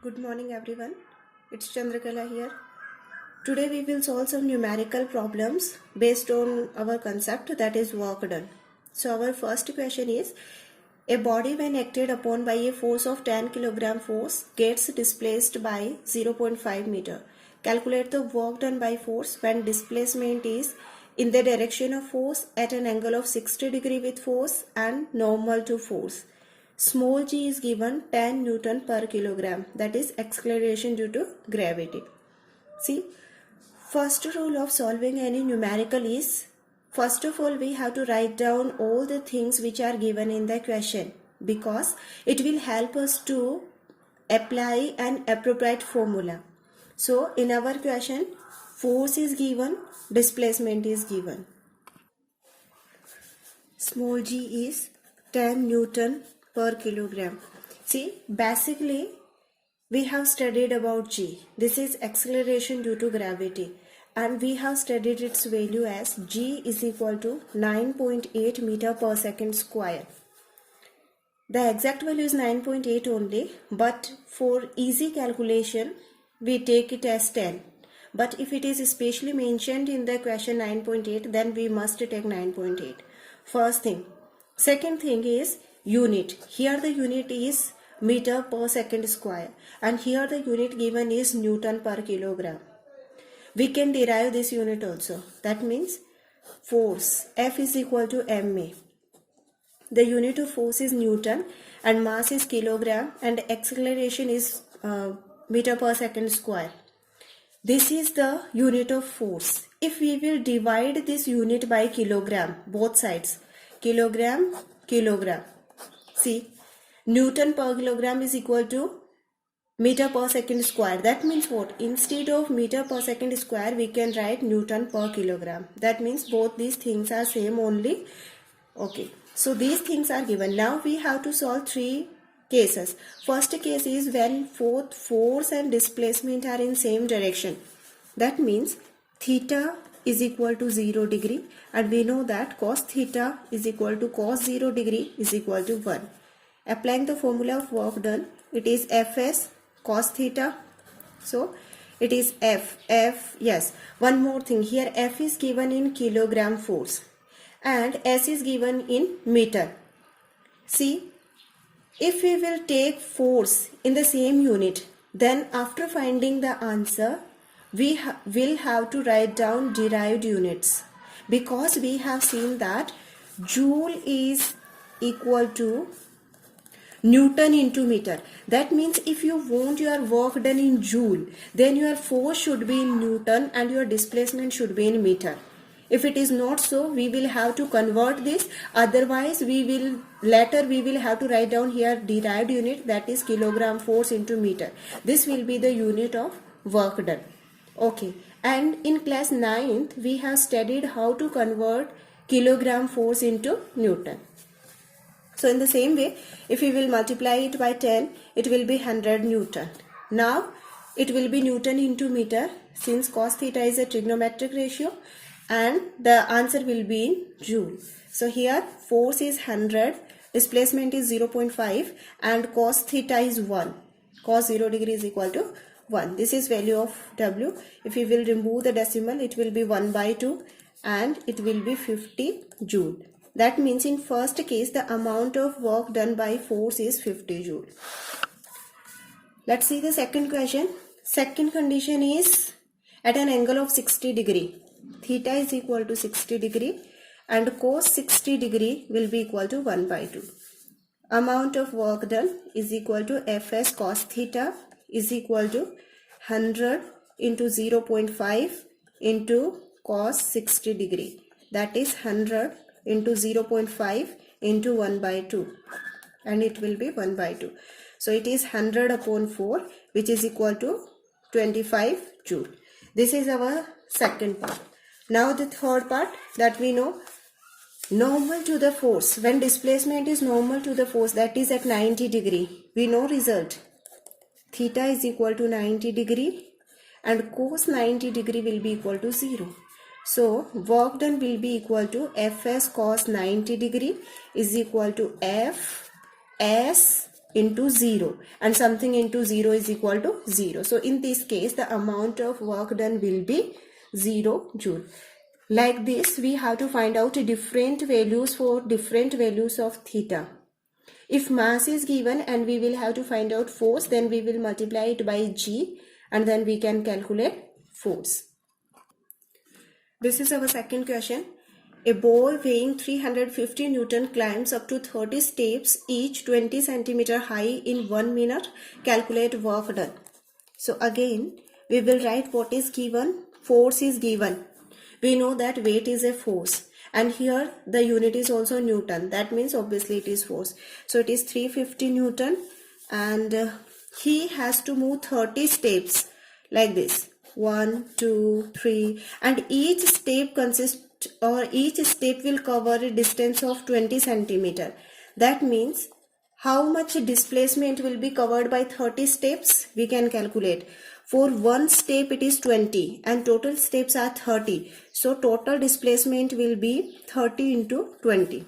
Good morning everyone. It's Chandrakala here. Today we will solve some numerical problems based on our concept, that is work done. So our first question is, a body when acted upon by a force of 10 kg force gets displaced by 0.5 meter. Calculate the work done by force when displacement is in the direction of force at an angle of 60 degree with force and normal to force. Small g is given 10 Newton per kilogram, that is acceleration due to gravity. See, first rule of solving any numerical is, first of all we have to write down all the things which are given in the question, because it will help us to apply an appropriate formula. So in our question, force is given, displacement is given. Small g is 10 Newton per kilogram. See, basically we have studied about g. This is acceleration due to gravity, and we have studied its value as g is equal to 9.8 meter per second square. The exact value is 9.8 only, but for easy calculation we take it as 10. But if it is specially mentioned in the question 9.8, then we must take 9.8. First thing. Second thing is unit. Here the unit is meter per second square, and here the unit given is Newton per kilogram. We can derive this unit also. That means force F is equal to ma. The unit of force is Newton and mass is kilogram and acceleration is meter per second square. This is the unit of force. If we will divide this unit by kilogram, both sides, kilogram, kilogram. See, Newton per kilogram is equal to meter per second square. That means what? Instead of meter per second square, we can write Newton per kilogram. That means both these things are same only. Okay. So these things are given. Now we have to solve three cases. First case is when both force and displacement are in same direction. That means theta is equal to 0 degree, and we know that cos theta is equal to cos 0 degree is equal to 1. Applying the formula of work done, it is Fs cos theta. So it is yes, one more thing, here F is given in kilogram force and S is given in meter. See, if we will take force in the same unit, then after finding the answer, we will have to write down derived units, because we have seen that joule is equal to Newton into meter. That means if you want your work done in joule, then your force should be in Newton and your displacement should be in meter. If it is not so, we will have to convert this. Otherwise, we will have to write down here derived unit, that is kilogram force into meter. This will be the unit of work done. Okay. And in class 9th, we have studied how to convert kilogram force into Newton. So in the same way, if we will multiply it by 10, it will be 100 Newton. Now, it will be Newton into meter, since cos theta is a trigonometric ratio, and the answer will be in joule. So here force is 100, displacement is 0.5 and cos theta is 1. Cos 0 degree is equal to 1. This is value of W. If we will remove the decimal, it will be 1 by 2 and it will be 50 joule. That means in first case, the amount of work done by force is 50 joule. Let's see the second question. Second condition is at an angle of 60 degree. Theta is equal to 60 degree and cos 60 degree will be equal to 1 by 2. Amount of work done is equal to Fs cos theta is equal to 100 into 0.5 into cos 60 degree. That is 100 into 0.5 into 1 by 2, and it will be 1 by 2. So it is 100 upon 4, which is equal to 25 joule. This is our second part. Now the third part, that we know normal to the force. When displacement is normal to the force, that is at 90 degree, we know result. Theta is equal to 90 degree and cos 90 degree will be equal to 0. So work done will be equal to Fs cos 90 degree is equal to F S into 0, and something into 0 is equal to 0. So in this case, the amount of work done will be 0 joule. Like this, we have to find out different values for different values of theta. If mass is given and we will have to find out force, then we will multiply it by g and then we can calculate force. This is our second question. A ball weighing 350 Newton climbs up to 30 steps, each 20 centimeter high in 1 minute. Calculate work done. So again, we will write what is given. Force is given. We know that weight is a force. And here the unit is also Newton. That means obviously it is force. So it is 350 Newton and he has to move 30 steps like this. 1, 2, 3, and each step will cover a distance of 20 centimeter. That means how much displacement will be covered by 30 steps? We can calculate. For one step it is 20 and total steps are 30. So total displacement will be 30 into 20.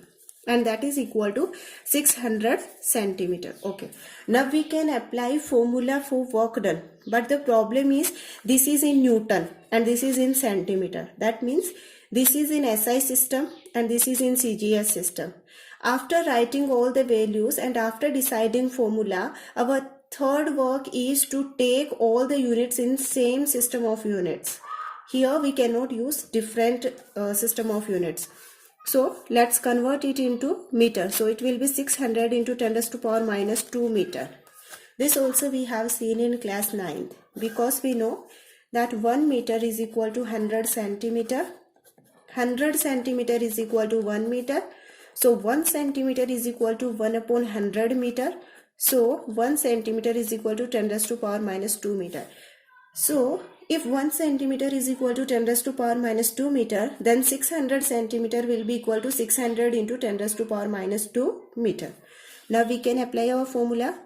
And that is equal to 600 centimeter. Okay. Now we can apply formula for work done. But the problem is this is in Newton and this is in centimeter. That means this is in SI system and this is in CGS system. After writing all the values and after deciding formula, our third work is to take all the units in same system of units. Here we cannot use different system of units. So let's convert it into meter. So it will be 600 into 10 raised to power minus 2 meter. This also we have seen in class 9 because we know that 1 meter is equal to 100 centimeter. 100 centimeter is equal to 1 meter. So 1 centimeter is equal to 1 upon 100 meter. So 1 centimeter is equal to 10 raised to power minus 2 meter. So if 1 centimeter is equal to 10 raised to power minus 2 meter, then 600 centimeter will be equal to 600 into 10 raised to power minus 2 meter. Now we can apply our formula.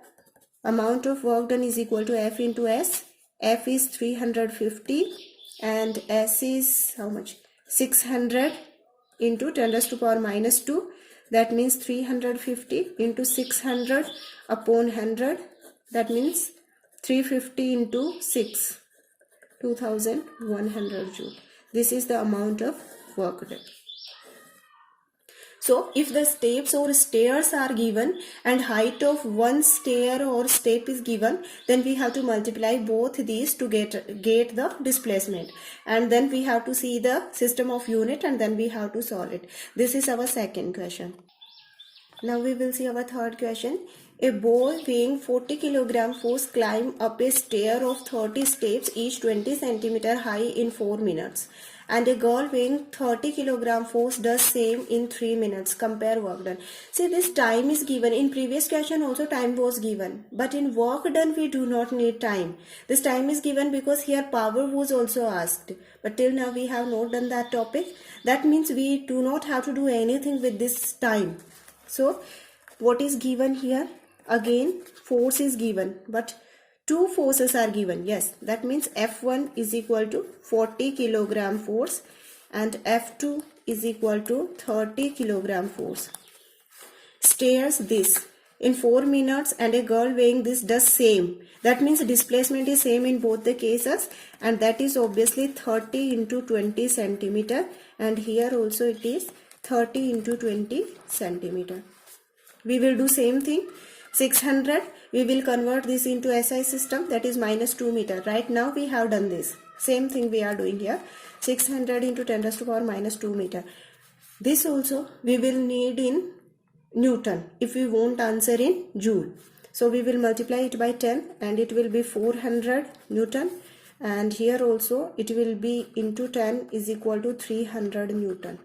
Amount of work done is equal to F into S. F is 350 and S is how much? 600 into 10 raised to power minus 2. That means 350 into 600 upon 100. That means 350 into 6. 2100 joule. This is the amount of work done. So if the steps or stairs are given and height of one stair or step is given, then we have to multiply both these to get the displacement. And then we have to see the system of unit and then we have to solve it. This is our second question. Now we will see our third question. A boy weighing 40 kg force climb up a stair of 30 steps, each 20 cm high in 4 minutes. And a girl weighing 30 kg force does same in 3 minutes. Compare work done. See, this time is given. In previous question also time was given. But in work done we do not need time. This time is given because here power was also asked. But till now we have not done that topic. That means we do not have to do anything with this time. So what is given here? Again force is given, but two forces are given. Yes, that means F1 is equal to 40 kg force and F2 is equal to 30 kg force. Stairs this in 4 minutes and a girl weighing this does same. That means displacement is same in both the cases and that is obviously 30 into 20 centimeter and here also it is 30 into 20 centimeter. We will do same thing. 600, we will convert this into SI system, that is minus 2 meter. Right now we have done this. Same thing we are doing here. 600 into 10 raised to power minus 2 meter. This also we will need in Newton if we won't answer in joule. So we will multiply it by 10 and it will be 400 Newton. And here also it will be into 10 is equal to 300 Newton.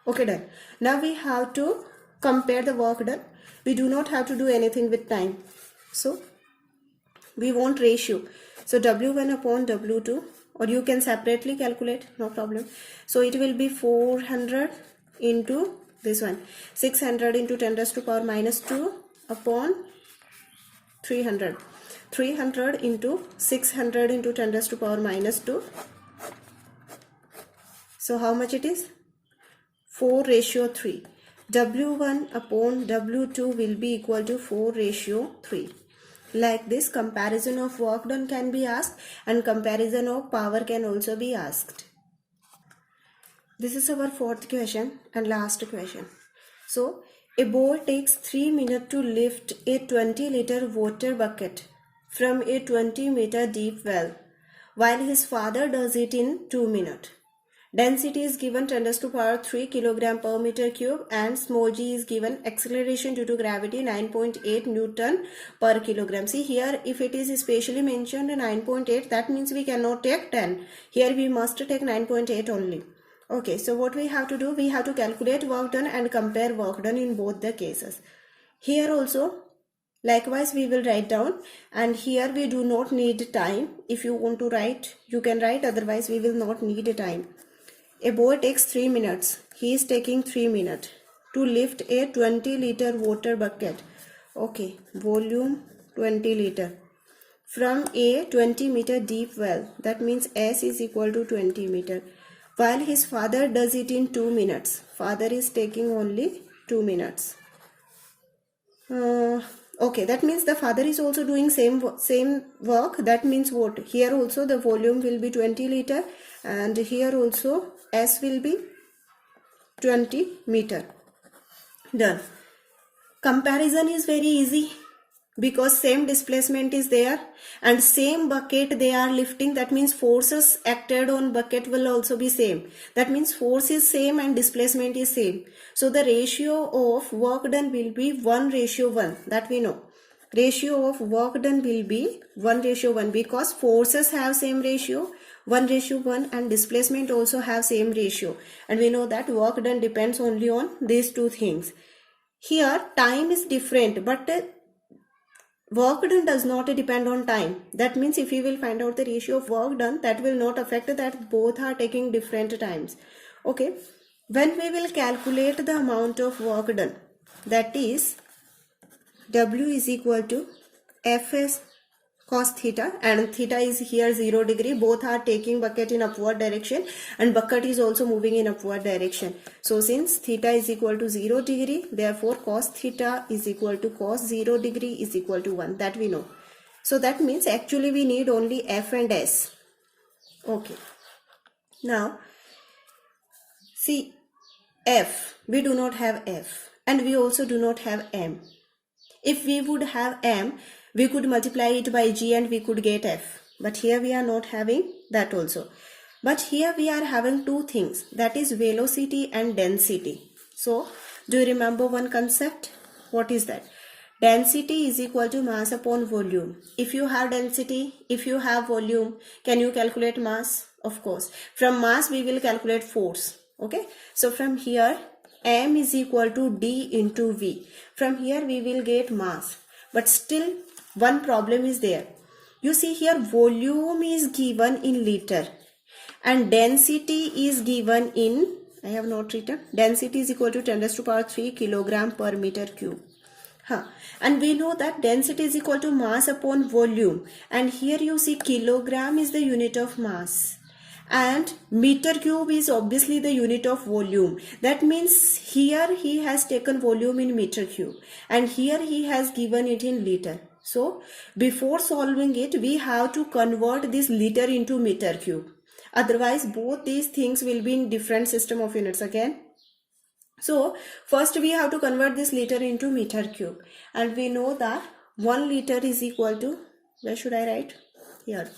Okay, done. Now we have to compare the work done. We do not have to do anything with time. So we want ratio. So W1 upon W2, or you can separately calculate, no problem. So it will be 400 into this one. 600 into 10 raised to power minus 2 upon 300. 300 into 600 into 10 raised to power minus 2. So how much it is? 4:3. W1 upon W2 will be equal to 4:3. Like this, comparison of work done can be asked and comparison of power can also be asked. This is our fourth question and last question. So, a boy takes 3 minutes to lift a 20-liter water bucket from a 20-meter deep well, while his father does it in 2 minutes. Density is given 10 raised to power 3 kg per meter cube and small g is given acceleration due to gravity 9.8 Newton per kilogram. See here, if it is specially mentioned 9.8, that means we cannot take 10. Here we must take 9.8 only. Okay, so what we have to do, we have to calculate work done and compare work done in both the cases. Here also, likewise we will write down, and here we do not need time. If you want to write, you can write, otherwise we will not need time. A boy takes 3 minutes. He is taking 3 minutes to lift a 20-liter water bucket. Okay, volume 20 liter from a 20-meter deep well. That means S is equal to 20 meter. While his father does it in 2 minutes. Father is taking only 2 minutes. Okay, that means the father is also doing same work. That means what? Here also the volume will be 20 liter and here also S will be 20 meter. Done. Comparison is very easy because same displacement is there and same bucket they are lifting. That means forces acted on bucket will also be same. That means force is same and displacement is same. So the ratio of work done will be 1:1. That we know. Ratio of work done will be 1:1 because forces have same ratio 1:1 and displacement also have same ratio. And we know that work done depends only on these two things. Here time is different but work done does not depend on time. That means if you will find out the ratio of work done, that will not affect that both are taking different times. Okay. When we will calculate the amount of work done, that is W is equal to Fs cos theta, and theta is here 0 degree. Both are taking bucket in upward direction and bucket is also moving in upward direction. So since theta is equal to 0 degree, therefore cos theta is equal to cos 0 degree is equal to 1. That we know. So that means actually we need only F and S. Okay. Now see, F, we do not have F and we also do not have M. If we would have M, we could multiply it by G and we could get F. But here we are not having that also. But here we are having two things, that is velocity and density. So, do you remember one concept? What is that? Density is equal to mass upon volume. If you have density, if you have volume, can you calculate mass? Of course. From mass we will calculate force. Okay. So from here M is equal to D into V. From here we will get mass. But still one problem is there. You see here volume is given in liter and density is given in, I have not written, density is equal to 10 raised to power 3 kilogram per meter cube. And we know that density is equal to mass upon volume, and here you see kilogram is the unit of mass and meter cube is obviously the unit of volume. That means here he has taken volume in meter cube and here he has given it in liter. So before solving it we have to convert this liter into meter cube. Otherwise both these things will be in different system of units again. So first we have to convert this liter into meter cube and we know that 1 liter is equal to, where should I write? Here.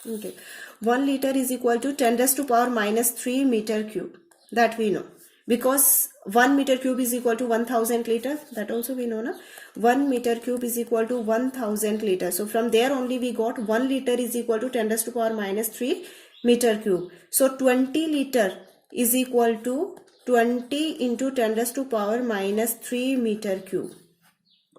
Okay. 1 liter is equal to 10 raised to power minus 3 meter cube. That we know. Because 1 meter cube is equal to 1000 liter. That also we know. Na? 1 meter cube is equal to 1000 liter. So from there only we got 1 liter is equal to 10 raised to power minus 3 meter cube. So 20 liter is equal to 20 into 10 raised to power minus 3 meter cube.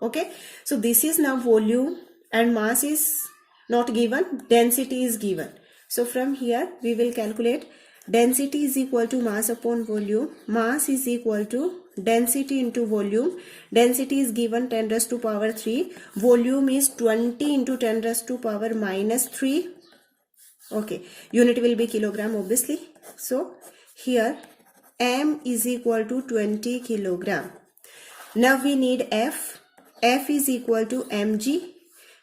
Okay. So this is now volume and mass is not given. Density is given. So from here we will calculate density is equal to mass upon volume. Mass is equal to density into volume. Density is given 10 raised to power 3. Volume is 20 into 10 raised to power minus 3. Okay. Unit will be kilogram obviously. So here M is equal to 20 kilogram. Now we need F. F is equal to mg.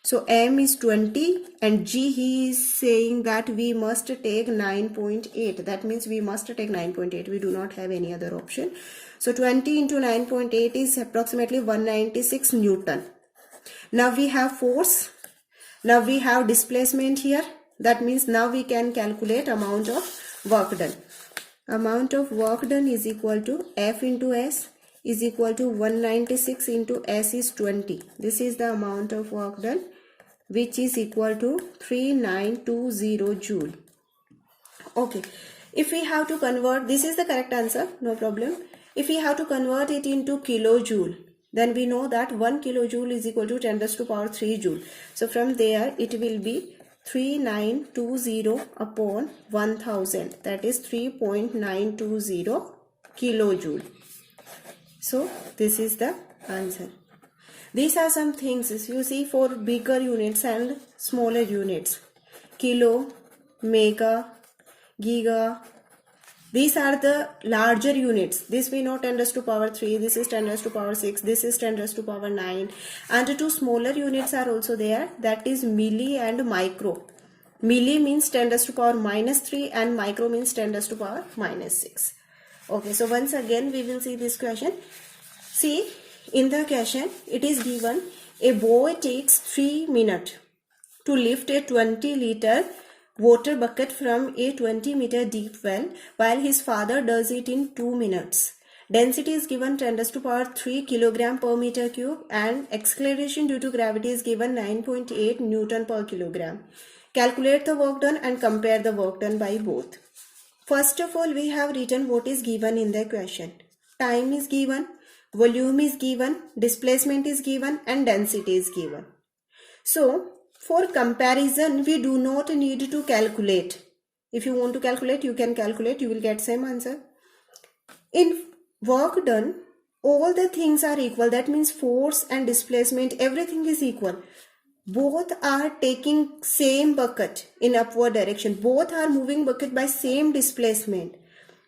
So M is 20 and G, he is saying that we must take 9.8. That means we must take 9.8. We do not have any other option. So 20 into 9.8 is approximately 196 Newton. Now we have force. Now we have displacement here. That means now we can calculate amount of work done. Amount of work done is equal to F into S is equal to 196 into S is 20. This is the amount of work done, which is equal to 3920 joule. Okay, if we have to convert, this is the correct answer, no problem. If we have to convert it into kilojoule, then we know that 1 kilojoule is equal to 10 raised to power 3 joule. So from there it will be 3920 upon 1000, that is 3.920 kilojoule. So this is the answer. These are some things you see for bigger units and smaller units. Kilo, mega, giga. These are the larger units. This we know 10 raised to power 3. This is 10 raised to power 6. This is 10 raised to power 9. And two smaller units are also there. That is milli and micro. Milli means 10 raised to power minus 3 and micro means 10 raised to power minus 6. Okay, so once again we will see this question. See, in the question it is given a boy takes 3 minutes to lift a 20 liter water bucket from a 20 meter deep well while his father does it in 2 minutes. Density is given 10 raised to power 3 kilogram per meter cube and acceleration due to gravity is given 9.8 Newton per kilogram. Calculate the work done and compare the work done by both. First of all, we have written what is given in the question. Time is given, volume is given, displacement is given and density is given. So, for comparison, we do not need to calculate. If you want to calculate, you can calculate, you will get same answer. In work done, all the things are equal. That means force and displacement, everything is equal. Both are taking same bucket in upward direction. Both are moving bucket by same displacement.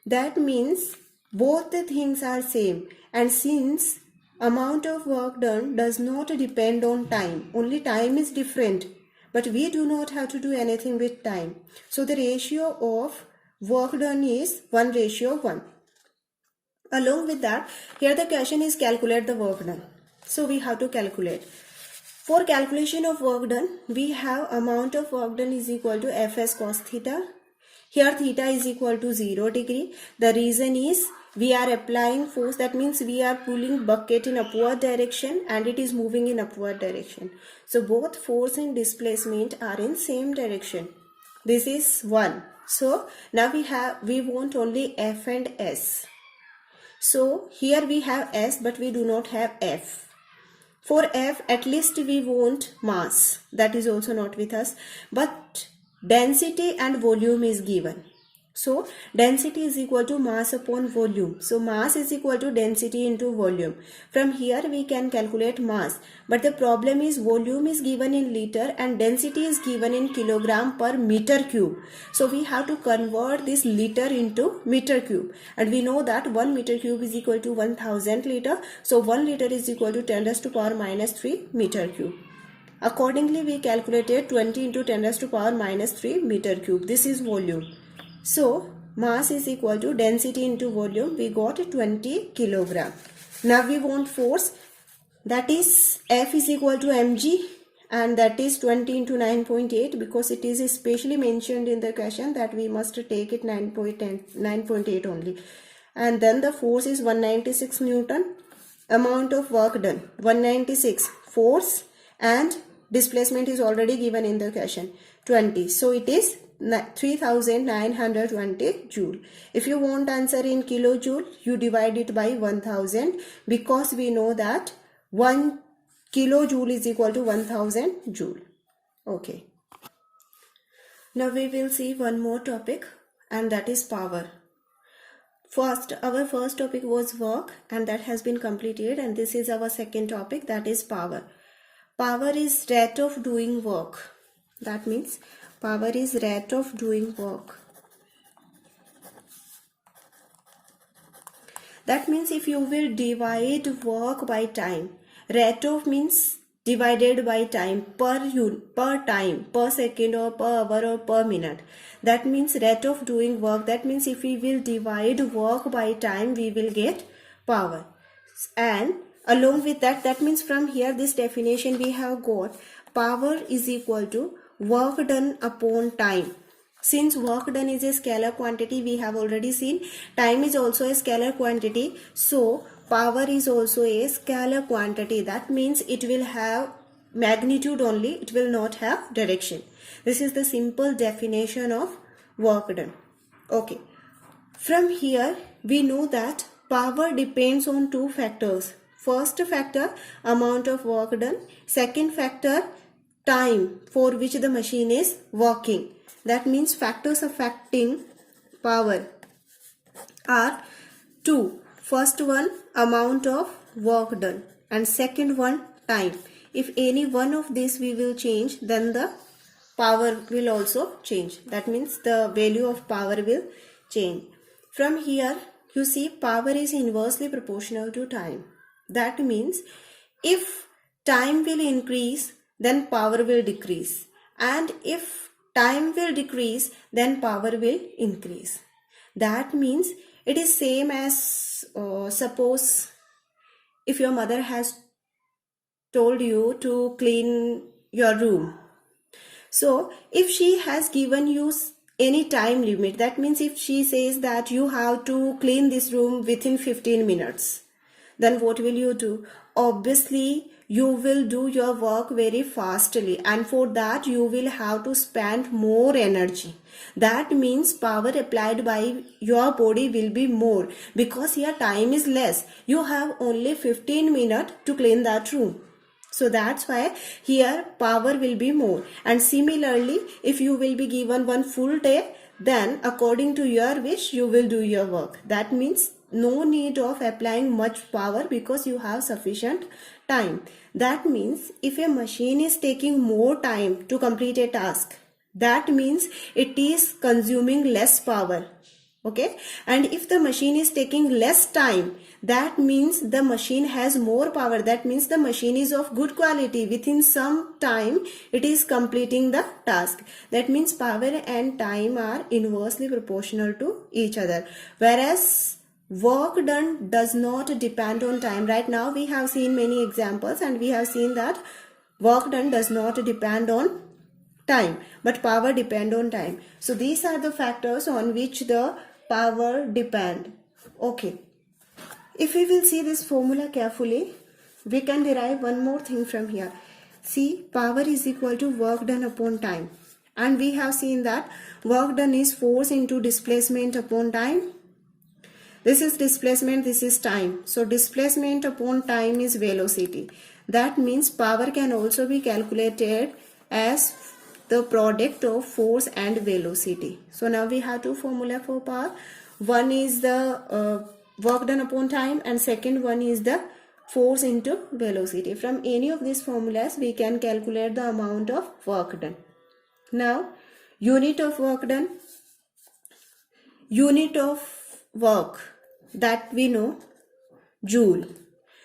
That means both the things are same. And since amount of work done does not depend on time, only time is different. But we do not have to do anything with time. So the ratio of work done is 1:1. Along with that, here the question is calculate the work done. So we have to calculate. For calculation of work done, we have amount of work done is equal to Fs cos theta. Here theta is equal to 0 degree. The reason is we are applying force, that means we are pulling bucket in upward direction and it is moving in upward direction. So both force and displacement are in same direction. This is 1. So now we want only F and S. So here we have S but we do not have F. For F, at least we want mass. That is also not with us. But density and volume is given. So, density is equal to mass upon volume. So, mass is equal to density into volume. From here, we can calculate mass. But the problem is volume is given in liter and density is given in kilogram per meter cube. So, we have to convert this liter into meter cube. And we know that 1 meter cube is equal to 1000 liter. So, 1 liter is equal to 10 raised to power minus 3 meter cube. Accordingly, we calculated 20 into 10 raised to power minus 3 meter cube. This is volume. So, mass is equal to density into volume. We got 20 kilogram. Now we want force. That is F is equal to mg and that is 20 into 9.8 because it is especially mentioned in the question that we must take it 9.8 only. And then the force is 196 Newton. Amount of work done 196. Force and displacement is already given in the question 20. So it is 3920 joule. If you want answer in kilojoule, you divide it by 1000 because we know that 1 kilojoule is equal to 1000 joule. Okay. Now we will see one more topic and that is power. Our first topic was work and that has been completed, and this is our second topic, that is power. Power is rate of doing work. That means power is rate of doing work. That means if you will divide work by time, rate of means divided by time, per time, per second or per hour or per minute. That means rate of doing work. That means if we will divide work by time, we will get power. And along with that, that means from here this definition we have got, power is equal to work done upon time. Since work done is a scalar quantity, we have already seen time is also a scalar quantity. So power is also a scalar quantity. That means it will have magnitude only, it will not have direction. This is the simple definition of work done. Okay. From here we know that power depends on two factors. First factor, amount of work done. Second factor, time for which the machine is working. That means factors affecting power are two. First one, amount of work done, and second one, time. If any one of these we will change, then the power will also change. That means the value of power will change. From here you see power is inversely proportional to time. That means if time will increase, then power will decrease, and if time will decrease, then power will increase. That means it is same as suppose if your mother has told you to clean your room. So if she has given you any time limit, that means if she says that you have to clean this room within 15 minutes, then what will you do? Obviously you will do your work very fastly, and for that you will have to spend more energy. That means power applied by your body will be more, because here time is less. You have only 15 minutes to clean that room. So that's why here power will be more. And similarly, if you will be given one full day, then according to your wish you will do your work. That means no need of applying much power because you have sufficient time. That means if a machine is taking more time to complete a task, that means it is consuming less power. Okay, and if the machine is taking less time, that means the machine has more power. That means the machine is of good quality. Within some time it is completing the task. That means power and time are inversely proportional to each other, whereas work done does not depend on time. Right now we have seen many examples and we have seen that work done does not depend on time, but power depend on time. So these are the factors on which the power depend. Okay, if we will see this formula carefully, we can derive one more thing from here. See, power is equal to work done upon time, and we have seen that work done is force into displacement upon time. This is displacement, this is time. So displacement upon time is velocity. That means power can also be calculated as the product of force and velocity. So now we have two formula for power. One is the work done upon time, and second one is the force into velocity. From any of these formulas we can calculate the amount of work done. Now unit of work done, unit of work that we know, joule.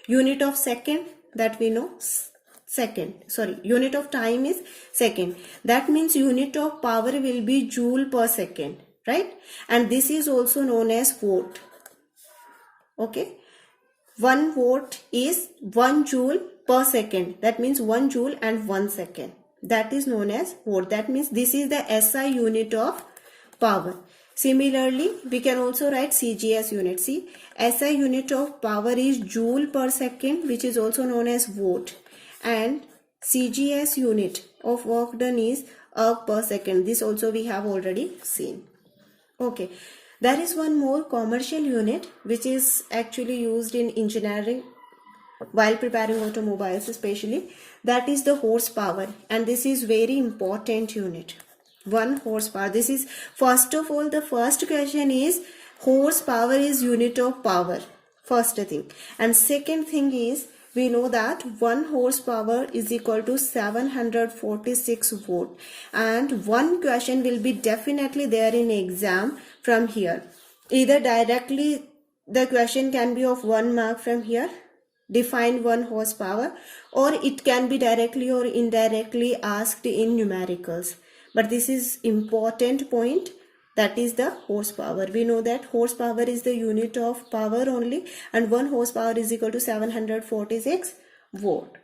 Unit of second that we know, unit of time is second. That means unit of power will be joule per second, right? And this is also known as watt. Okay, 1 watt is 1 joule per second. That means 1 joule and 1 second. That is known as watt. That means this is the SI unit of power. Similarly, we can also write CGS unit. See, SI unit of power is joule per second, which is also known as watt. And CGS unit of work done is erg per second. This also we have already seen. Okay, there is one more commercial unit which is actually used in engineering while preparing automobiles especially. That is the horsepower, and this is very important unit. 1 horsepower. This is, first of all, the first question is horsepower is unit of power, first thing. And second thing is, we know that 1 horsepower is equal to 746 volt, and one question will be definitely there in exam from here. Either directly the question can be of 1 mark from here. Define 1 horsepower, or it can be directly or indirectly asked in numericals. But this is important point, that is the horsepower. We know that horsepower is the unit of power only, and 1 horsepower is equal to 746 volt.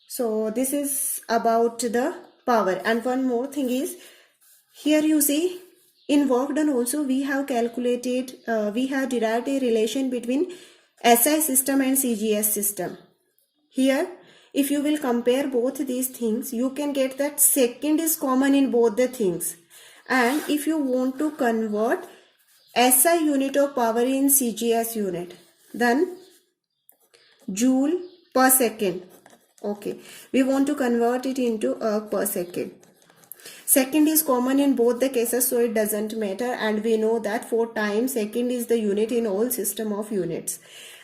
So this is about the power. And one more thing is, here you see in work done also we have calculated, we have derived a relation between SI system and CGS system. Here if you will compare both these things, you can get that second is common in both the things. And if you want to convert SI unit of power in CGS unit, then joule per second. Okay, we want to convert it into per second. Second is common in both the cases, so it doesn't matter, and we know that 4 times second is the unit in all system of units.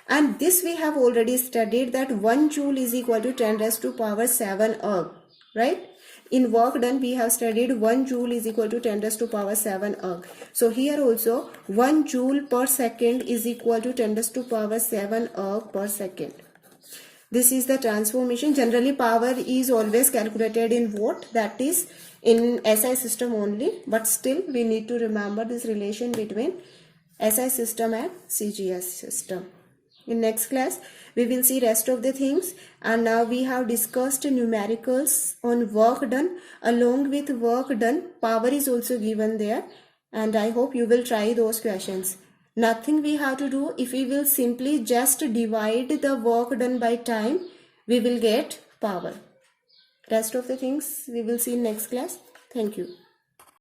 And this we have already studied, that 1 joule is equal to 10 raised to power 7 erg, right? In work done we have studied 1 joule is equal to 10 raised to power 7 erg. So here also 1 joule per second is equal to 10 raised to power 7 erg per second. This is the transformation. Generally power is always calculated in watt, that is in SI system only, but still we need to remember this relation between SI system and CGS system. In next class we will see rest of the things, and now we have discussed numericals on work done. Along with work done, power is also given there, and I hope you will try those questions. Nothing we have to do. If we will simply just divide the work done by time, we will get power. Rest of the things we will see in next class. Thank you.